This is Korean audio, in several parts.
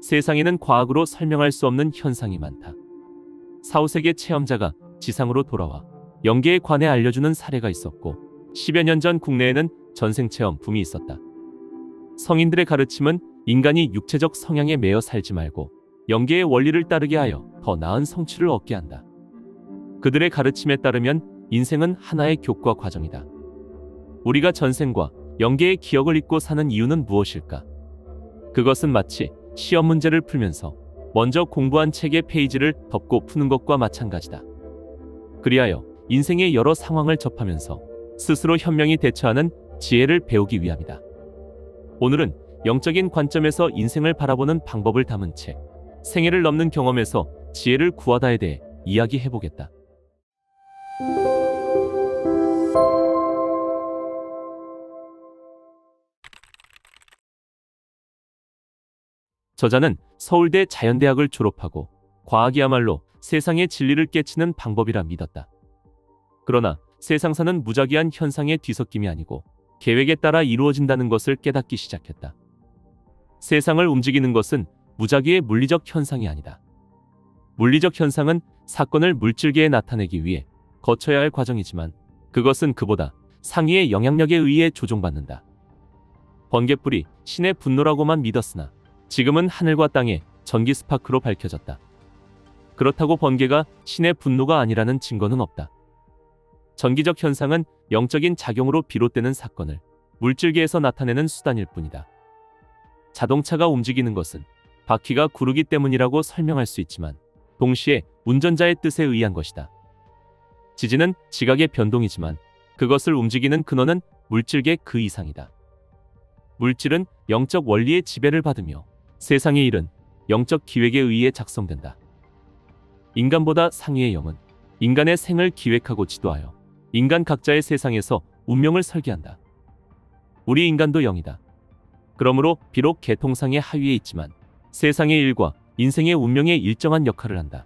세상에는 과학으로 설명할 수 없는 현상이 많다. 4, 5세계 체험자가 지상으로 돌아와 영계에 관해 알려주는 사례가 있었고 10여 년 전 국내에는 전생체험 붐이 있었다. 성인들의 가르침은 인간이 육체적 성향에 매여 살지 말고 영계의 원리를 따르게 하여 더 나은 성취를 얻게 한다. 그들의 가르침에 따르면 인생은 하나의 교과 과정이다. 우리가 전생과 영계의 기억을 잊고 사는 이유는 무엇일까? 그것은 마치 시험 문제를 풀면서 먼저 공부한 책의 페이지를 덮고 푸는 것과 마찬가지다. 그리하여 인생의 여러 상황을 접하면서 스스로 현명히 대처하는 지혜를 배우기 위함이다. 오늘은 영적인 관점에서 인생을 바라보는 방법을 담은 책, 생애를 넘는 경험에서 지혜를 구하다에 대해 이야기해보겠다. 저자는 서울대 자연대학을 졸업하고 과학이야말로 세상의 진리를 깨치는 방법이라 믿었다. 그러나 세상사는 무작위한 현상의 뒤섞임이 아니고 계획에 따라 이루어진다는 것을 깨닫기 시작했다. 세상을 움직이는 것은 무작위의 물리적 현상이 아니다. 물리적 현상은 사건을 물질계에 나타내기 위해 거쳐야 할 과정이지만 그것은 그보다 상위의 영향력에 의해 조종받는다. 번개불이 신의 분노라고만 믿었으나 지금은 하늘과 땅의 전기 스파크로 밝혀졌다. 그렇다고 번개가 신의 분노가 아니라는 증거는 없다. 전기적 현상은 영적인 작용으로 비롯되는 사건을 물질계에서 나타내는 수단일 뿐이다. 자동차가 움직이는 것은 바퀴가 구르기 때문이라고 설명할 수 있지만 동시에 운전자의 뜻에 의한 것이다. 지진은 지각의 변동이지만 그것을 움직이는 근원은 물질계 그 이상이다. 물질은 영적 원리의 지배를 받으며 세상의 일은 영적 기획에 의해 작성된다. 인간보다 상위의 영은 인간의 생을 기획하고 지도하여 인간 각자의 세상에서 운명을 설계한다. 우리 인간도 영이다. 그러므로 비록 계통상의 하위에 있지만 세상의 일과 인생의 운명에 일정한 역할을 한다.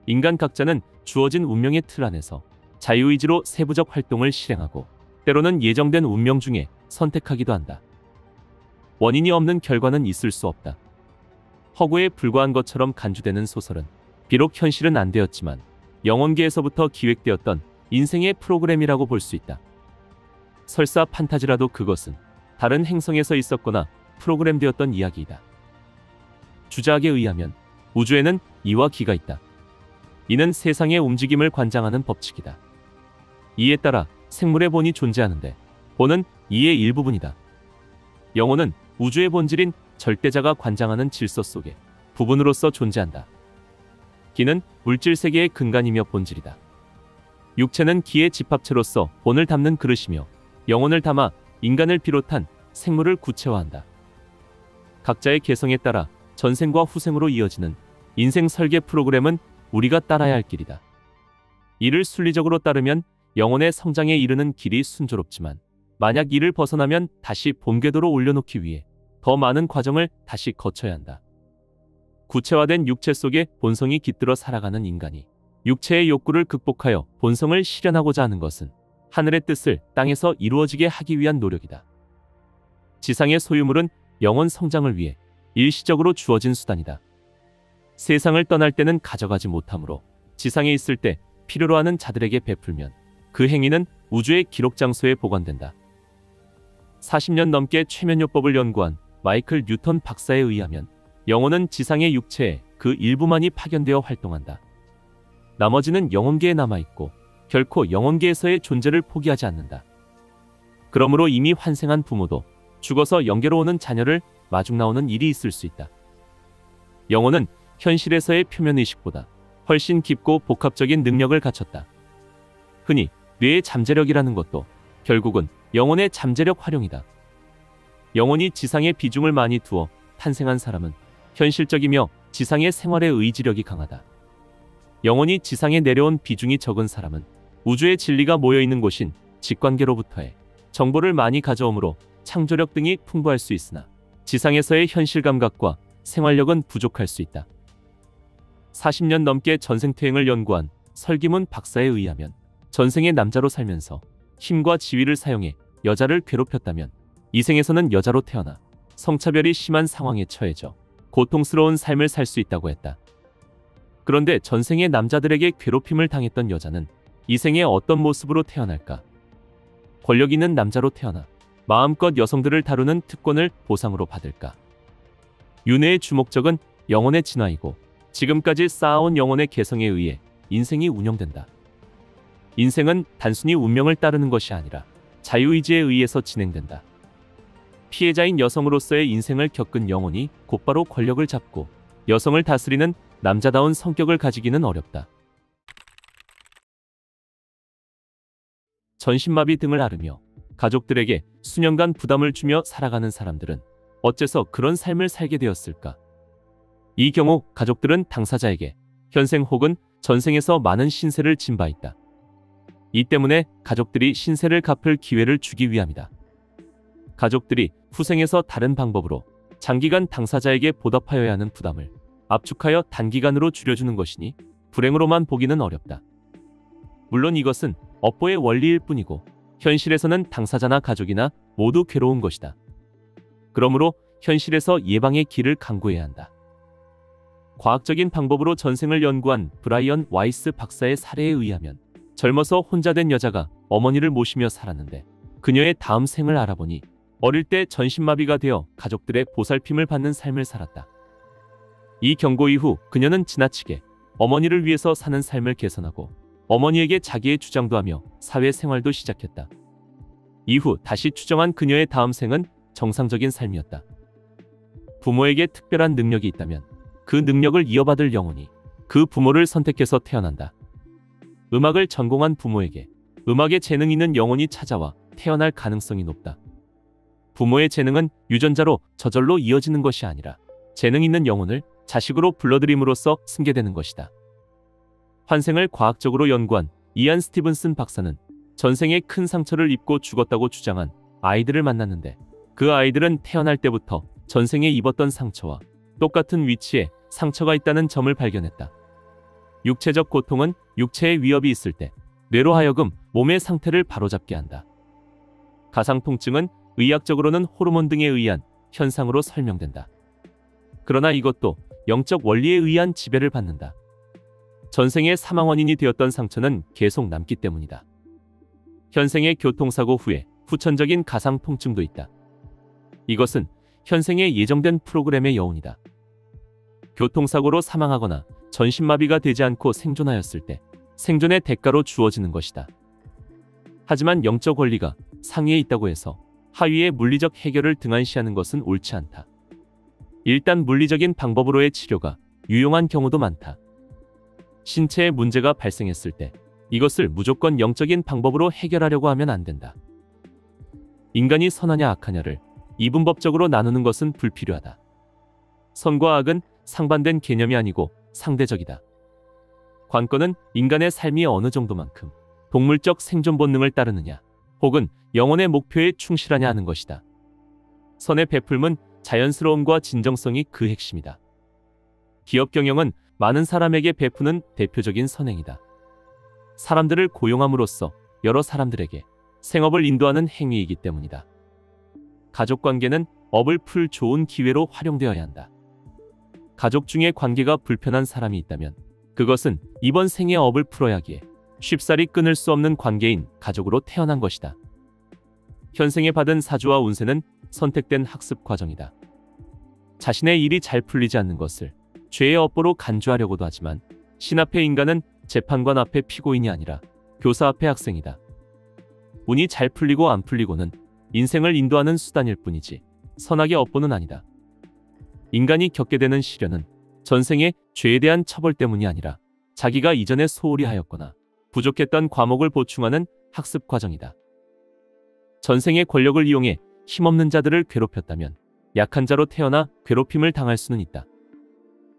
인간 각자는 주어진 운명의 틀 안에서 자유의지로 세부적 활동을 실행하고 때로는 예정된 운명 중에 선택하기도 한다. 원인이 없는 결과는 있을 수 없다. 허구에 불과한 것처럼 간주되는 소설은 비록 현실은 안 되었지만 영혼계에서부터 기획되었던 인생의 프로그램이라고 볼 수 있다. 설사 판타지라도 그것은 다른 행성에서 있었거나 프로그램되었던 이야기이다. 주자학에 의하면 우주에는 이와 기가 있다. 이는 세상의 움직임을 관장하는 법칙이다. 이에 따라 생물의 본이 존재하는데 본은 이의 일부분이다. 영혼은 우주의 본질인 절대자가 관장하는 질서 속에 부분으로서 존재한다. 기는 물질세계의 근간이며 본질이다. 육체는 기의 집합체로서 본을 담는 그릇이며 영혼을 담아 인간을 비롯한 생물을 구체화한다. 각자의 개성에 따라 전생과 후생으로 이어지는 인생 설계 프로그램은 우리가 따라야 할 길이다. 이를 순리적으로 따르면 영혼의 성장에 이르는 길이 순조롭지만 만약 이를 벗어나면 다시 본궤도로 올려놓기 위해 더 많은 과정을 다시 거쳐야 한다. 구체화된 육체 속에 본성이 깃들어 살아가는 인간이 육체의 욕구를 극복하여 본성을 실현하고자 하는 것은 하늘의 뜻을 땅에서 이루어지게 하기 위한 노력이다. 지상의 소유물은 영혼 성장을 위해 일시적으로 주어진 수단이다. 세상을 떠날 때는 가져가지 못하므로 지상에 있을 때 필요로 하는 자들에게 베풀면 그 행위는 우주의 기록 장소에 보관된다. 40년 넘게 최면요법을 연구한 마이클 뉴턴 박사에 의하면 영혼은 지상의 육체에 그 일부만이 파견되어 활동한다. 나머지는 영혼계에 남아있고 결코 영혼계에서의 존재를 포기하지 않는다. 그러므로 이미 환생한 부모도 죽어서 영계로 오는 자녀를 마중 나오는 일이 있을 수 있다. 영혼은 현실에서의 표면의식보다 훨씬 깊고 복합적인 능력을 갖췄다. 흔히 뇌의 잠재력이라는 것도 결국은 영혼의 잠재력 활용이다. 영혼이 지상에 비중을 많이 두어 탄생한 사람은 현실적이며 지상의 생활의 의지력이 강하다. 영혼이 지상에 내려온 비중이 적은 사람은 우주의 진리가 모여있는 곳인 직관계로부터의 정보를 많이 가져오므로 창조력 등이 풍부할 수 있으나 지상에서의 현실 감각과 생활력은 부족할 수 있다. 40년 넘게 전생퇴행을 연구한 설기문 박사에 의하면 전생의 남자로 살면서 힘과 지위를 사용해 여자를 괴롭혔다면 이생에서는 여자로 태어나 성차별이 심한 상황에 처해져 고통스러운 삶을 살 수 있다고 했다. 그런데 전생의 남자들에게 괴롭힘을 당했던 여자는 이 생에 어떤 모습으로 태어날까? 권력 있는 남자로 태어나 마음껏 여성들을 다루는 특권을 보상으로 받을까? 윤회의 주목적은 영혼의 진화이고 지금까지 쌓아온 영혼의 개성에 의해 인생이 운영된다. 인생은 단순히 운명을 따르는 것이 아니라 자유의지에 의해서 진행된다. 피해자인 여성으로서의 인생을 겪은 영혼이 곧바로 권력을 잡고 여성을 다스리는 남자다운 성격을 가지기는 어렵다. 전신마비 등을 앓으며 가족들에게 수년간 부담을 주며 살아가는 사람들은 어째서 그런 삶을 살게 되었을까? 이 경우 가족들은 당사자에게 현생 혹은 전생에서 많은 신세를 진 바 있다. 이 때문에 가족들이 신세를 갚을 기회를 주기 위함이다. 가족들이 후생에서 다른 방법으로 장기간 당사자에게 보답하여야 하는 부담을 압축하여 단기간으로 줄여주는 것이니 불행으로만 보기는 어렵다. 물론 이것은 업보의 원리일 뿐이고 현실에서는 당사자나 가족이나 모두 괴로운 것이다. 그러므로 현실에서 예방의 길을 강구해야 한다. 과학적인 방법으로 전생을 연구한 브라이언 와이스 박사의 사례에 의하면 젊어서 혼자 된 여자가 어머니를 모시며 살았는데 그녀의 다음 생을 알아보니 어릴 때 전신마비가 되어 가족들의 보살핌을 받는 삶을 살았다. 이 경고 이후 그녀는 지나치게 어머니를 위해서 사는 삶을 개선하고 어머니에게 자기의 주장도 하며 사회생활도 시작했다. 이후 다시 추정한 그녀의 다음 생은 정상적인 삶이었다. 부모에게 특별한 능력이 있다면 그 능력을 이어받을 영혼이 그 부모를 선택해서 태어난다. 음악을 전공한 부모에게 음악에 재능 있는 영혼이 찾아와 태어날 가능성이 높다. 부모의 재능은 유전자로 저절로 이어지는 것이 아니라 재능 있는 영혼을 자식으로 불러들임으로써 승계되는 것이다. 환생을 과학적으로 연구한 이안 스티븐슨 박사는 전생에 큰 상처를 입고 죽었다고 주장한 아이들을 만났는데 그 아이들은 태어날 때부터 전생에 입었던 상처와 똑같은 위치에 상처가 있다는 점을 발견했다. 육체적 고통은 육체의 위협이 있을 때 뇌로 하여금 몸의 상태를 바로잡게 한다. 가상통증은 의학적으로는 호르몬 등에 의한 현상으로 설명된다. 그러나 이것도 영적 원리에 의한 지배를 받는다. 전생의 사망 원인이 되었던 상처는 계속 남기 때문이다. 현생의 교통사고 후에 후천적인 가상통증도 있다. 이것은 현생에 예정된 프로그램의 여운이다. 교통사고로 사망하거나 전신마비가 되지 않고 생존하였을 때 생존의 대가로 주어지는 것이다. 하지만 영적 원리가 상위에 있다고 해서 하위의 물리적 해결을 등한시하는 것은 옳지 않다. 일단 물리적인 방법으로의 치료가 유용한 경우도 많다. 신체에 문제가 발생했을 때 이것을 무조건 영적인 방법으로 해결하려고 하면 안 된다. 인간이 선하냐 악하냐를 이분법적으로 나누는 것은 불필요하다. 선과 악은 상반된 개념이 아니고 상대적이다. 관건은 인간의 삶이 어느 정도만큼 동물적 생존 본능을 따르느냐 혹은 영혼의 목표에 충실하냐 하는 것이다. 선의 베풀음은 자연스러움과 진정성이 그 핵심이다. 기업 경영은 많은 사람에게 베푸는 대표적인 선행이다. 사람들을 고용함으로써 여러 사람들에게 생업을 인도하는 행위이기 때문이다. 가족관계는 업을 풀 좋은 기회로 활용되어야 한다. 가족 중에 관계가 불편한 사람이 있다면 그것은 이번 생의 업을 풀어야 하기에 쉽사리 끊을 수 없는 관계인 가족으로 태어난 것이다. 현생에 받은 사주와 운세는 선택된 학습 과정이다. 자신의 일이 잘 풀리지 않는 것을 죄의 업보로 간주하려고도 하지만 신 앞의 인간은 재판관 앞의 피고인이 아니라 교사 앞의 학생이다. 운이 잘 풀리고 안 풀리고는 인생을 인도하는 수단일 뿐이지 선악의 업보는 아니다. 인간이 겪게 되는 시련은 전생의 죄에 대한 처벌 때문이 아니라 자기가 이전에 소홀히 하였거나 부족했던 과목을 보충하는 학습 과정이다. 전생의 권력을 이용해 힘없는 자들을 괴롭혔다면 약한 자로 태어나 괴롭힘을 당할 수는 있다.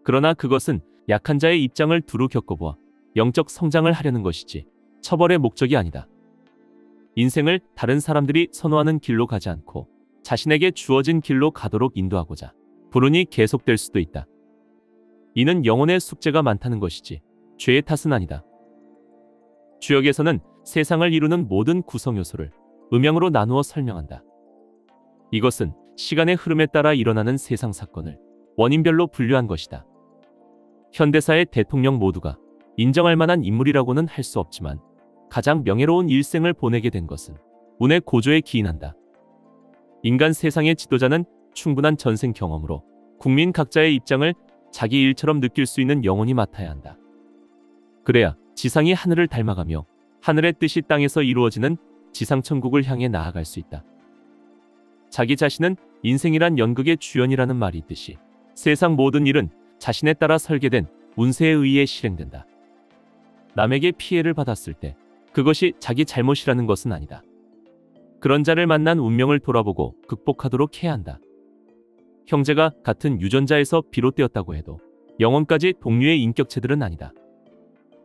그러나 그것은 약한 자의 입장을 두루 겪어보아 영적 성장을 하려는 것이지 처벌의 목적이 아니다. 인생을 다른 사람들이 선호하는 길로 가지 않고 자신에게 주어진 길로 가도록 인도하고자 불운이 계속될 수도 있다. 이는 영혼의 숙제가 많다는 것이지 죄의 탓은 아니다. 주역에서는 세상을 이루는 모든 구성 요소를 음양으로 나누어 설명한다. 이것은 시간의 흐름에 따라 일어나는 세상 사건을 원인별로 분류한 것이다. 현대사의 대통령 모두가 인정할 만한 인물이라고는 할 수 없지만 가장 명예로운 일생을 보내게 된 것은 운의 고조에 기인한다. 인간 세상의 지도자는 충분한 전생 경험으로 국민 각자의 입장을 자기 일처럼 느낄 수 있는 영혼이 맡아야 한다. 그래야 지상이 하늘을 닮아가며 하늘의 뜻이 땅에서 이루어지는 지상천국을 향해 나아갈 수 있다. 자기 자신은 인생이란 연극의 주연이라는 말이 있듯이 세상 모든 일은 자신에 따라 설계된 운세에 의해 실행된다. 남에게 피해를 받았을 때 그것이 자기 잘못이라는 것은 아니다. 그런 자를 만난 운명을 돌아보고 극복하도록 해야 한다. 형제가 같은 유전자에서 비롯되었다고 해도 영혼까지 동류의 인격체들은 아니다.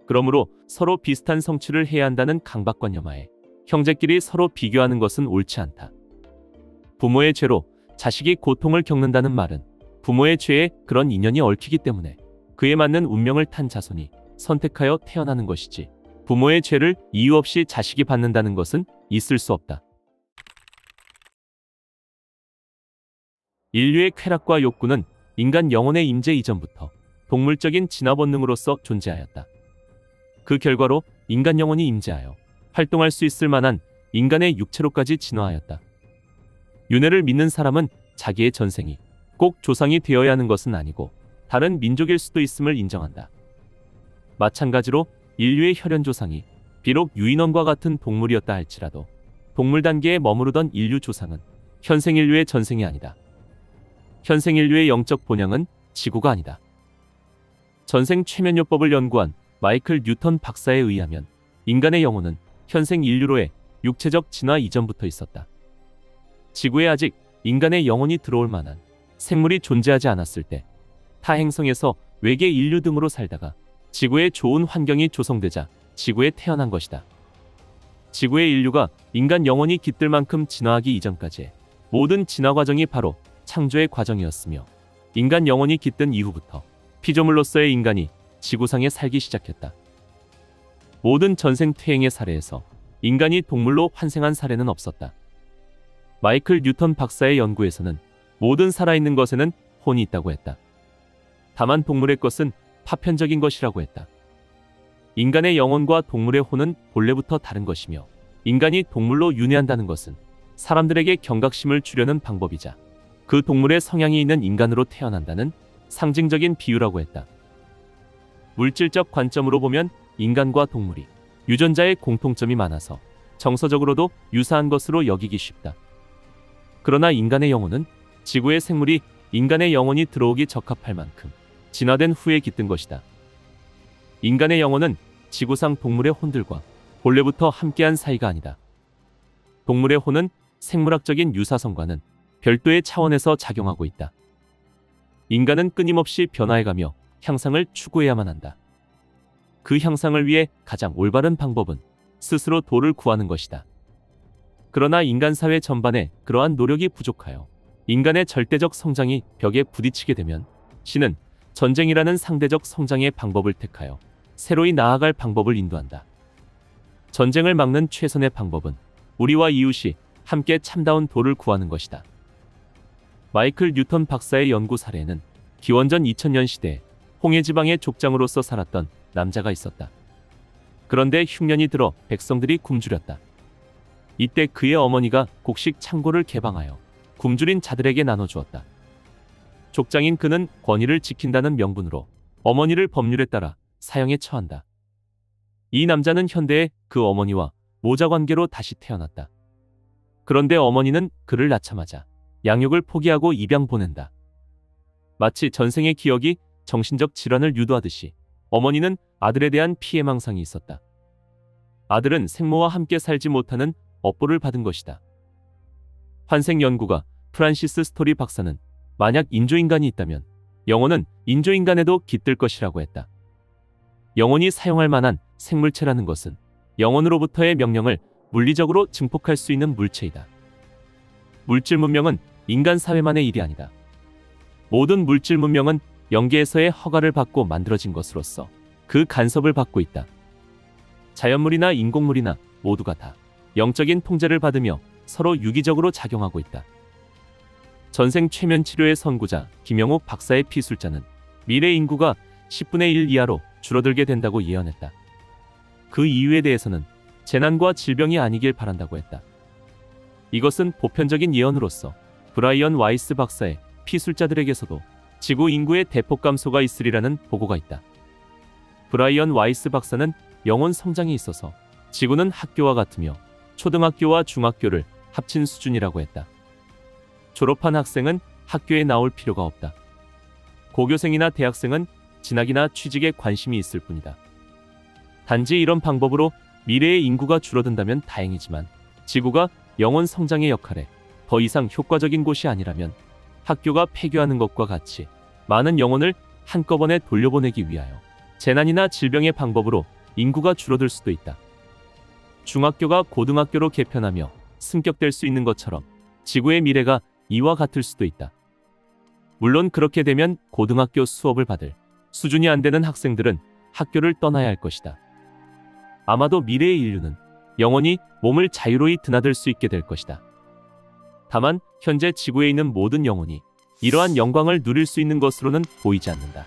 그러므로 서로 비슷한 성취를 해야 한다는 강박관념하에 형제끼리 서로 비교하는 것은 옳지 않다. 부모의 죄로 자식이 고통을 겪는다는 말은 부모의 죄에 그런 인연이 얽히기 때문에 그에 맞는 운명을 탄 자손이 선택하여 태어나는 것이지 부모의 죄를 이유 없이 자식이 받는다는 것은 있을 수 없다. 인류의 쾌락과 욕구는 인간 영혼의 임재 이전부터 동물적인 진화 본능으로서 존재하였다. 그 결과로 인간 영혼이 임재하여 활동할 수 있을 만한 인간의 육체로까지 진화하였다. 윤회를 믿는 사람은 자기의 전생이 꼭 조상이 되어야 하는 것은 아니고 다른 민족일 수도 있음을 인정한다. 마찬가지로 인류의 혈연 조상이 비록 유인원과 같은 동물이었다 할지라도 동물 단계에 머무르던 인류 조상은 현생 인류의 전생이 아니다. 현생 인류의 영적 본향은 지구가 아니다. 전생 최면요법을 연구한 마이클 뉴턴 박사에 의하면 인간의 영혼은 현생 인류로의 육체적 진화 이전부터 있었다. 지구에 아직 인간의 영혼이 들어올 만한 생물이 존재하지 않았을 때 타 행성에서 외계 인류 등으로 살다가 지구에 좋은 환경이 조성되자 지구에 태어난 것이다. 지구의 인류가 인간 영혼이 깃들 만큼 진화하기 이전까지의 모든 진화 과정이 바로 창조의 과정이었으며 인간 영혼이 깃든 이후부터 피조물로서의 인간이 지구상에 살기 시작했다. 모든 전생 퇴행의 사례에서 인간이 동물로 환생한 사례는 없었다. 마이클 뉴턴 박사의 연구에서는 모든 살아있는 것에는 혼이 있다고 했다. 다만 동물의 것은 파편적인 것이라고 했다. 인간의 영혼과 동물의 혼은 본래부터 다른 것이며 인간이 동물로 윤회한다는 것은 사람들에게 경각심을 주려는 방법이자 그 동물의 성향이 있는 인간으로 태어난다는 상징적인 비유라고 했다. 물질적 관점으로 보면 인간과 동물이 유전자의 공통점이 많아서 정서적으로도 유사한 것으로 여기기 쉽다. 그러나 인간의 영혼은 지구의 생물이 인간의 영혼이 들어오기 적합할 만큼 진화된 후에 깃든 것이다. 인간의 영혼은 지구상 동물의 혼들과 본래부터 함께한 사이가 아니다. 동물의 혼은 생물학적인 유사성과는 별도의 차원에서 작용하고 있다. 인간은 끊임없이 변화해가며 향상을 추구해야만 한다. 그 향상을 위해 가장 올바른 방법은 스스로 도를 구하는 것이다. 그러나 인간 사회 전반에 그러한 노력이 부족하여 인간의 절대적 성장이 벽에 부딪히게 되면 신은 전쟁이라는 상대적 성장의 방법을 택하여 새로이 나아갈 방법을 인도한다. 전쟁을 막는 최선의 방법은 우리와 이웃이 함께 참다운 도를 구하는 것이다. 마이클 뉴턴 박사의 연구 사례에는 기원전 2000년 시대에 홍해 지방의 족장으로서 살았던 남자가 있었다. 그런데 흉년이 들어 백성들이 굶주렸다. 이때 그의 어머니가 곡식 창고를 개방하여 굶주린 자들에게 나눠주었다. 족장인 그는 권위를 지킨다는 명분으로 어머니를 법률에 따라 사형에 처한다. 이 남자는 현대에 그 어머니와 모자 관계로 다시 태어났다. 그런데 어머니는 그를 낳자마자 양육을 포기하고 입양 보낸다. 마치 전생의 기억이 정신적 질환을 유도하듯이 어머니는 아들에 대한 피해망상이 있었다. 아들은 생모와 함께 살지 못하는 업보를 받은 것이다. 환생 연구가 프란시스 스토리 박사는 만약 인조인간이 있다면 영혼은 인조인간에도 깃들 것이라고 했다. 영혼이 사용할 만한 생물체라는 것은 영혼으로부터의 명령을 물리적으로 증폭할 수 있는 물체이다. 물질 문명은 인간 사회만의 일이 아니다. 모든 물질 문명은 영계에서의 허가를 받고 만들어진 것으로서 그 간섭을 받고 있다. 자연물이나 인공물이나 모두가 다 영적인 통제를 받으며 서로 유기적으로 작용하고 있다. 전생 최면 치료의 선구자 김영욱 박사의 피술자는 미래 인구가 10분의 1 이하로 줄어들게 된다고 예언했다. 그 이유에 대해서는 재난과 질병이 아니길 바란다고 했다. 이것은 보편적인 예언으로서 브라이언 와이스 박사의 피술자들에게서도 지구 인구의 대폭 감소가 있으리라는 보고가 있다. 브라이언 와이스 박사는 영혼 성장에 있어서 지구는 학교와 같으며 초등학교와 중학교를 합친 수준이라고 했다. 졸업한 학생은 학교에 나올 필요가 없다. 고교생이나 대학생은 진학이나 취직에 관심이 있을 뿐이다. 단지 이런 방법으로 미래의 인구가 줄어든다면 다행이지만 지구가 영혼 성장의 역할에 더 이상 효과적인 곳이 아니라면 학교가 폐교하는 것과 같이 많은 영혼을 한꺼번에 돌려보내기 위하여 재난이나 질병의 방법으로 인구가 줄어들 수도 있다. 중학교가 고등학교로 개편하며 승격될 수 있는 것처럼 지구의 미래가 이와 같을 수도 있다. 물론 그렇게 되면 고등학교 수업을 받을 수준이 안 되는 학생들은 학교를 떠나야 할 것이다. 아마도 미래의 인류는 영원히 몸을 자유로이 드나들 수 있게 될 것이다. 다만 현재 지구에 있는 모든 영혼이 이러한 영광을 누릴 수 있는 것으로는 보이지 않는다.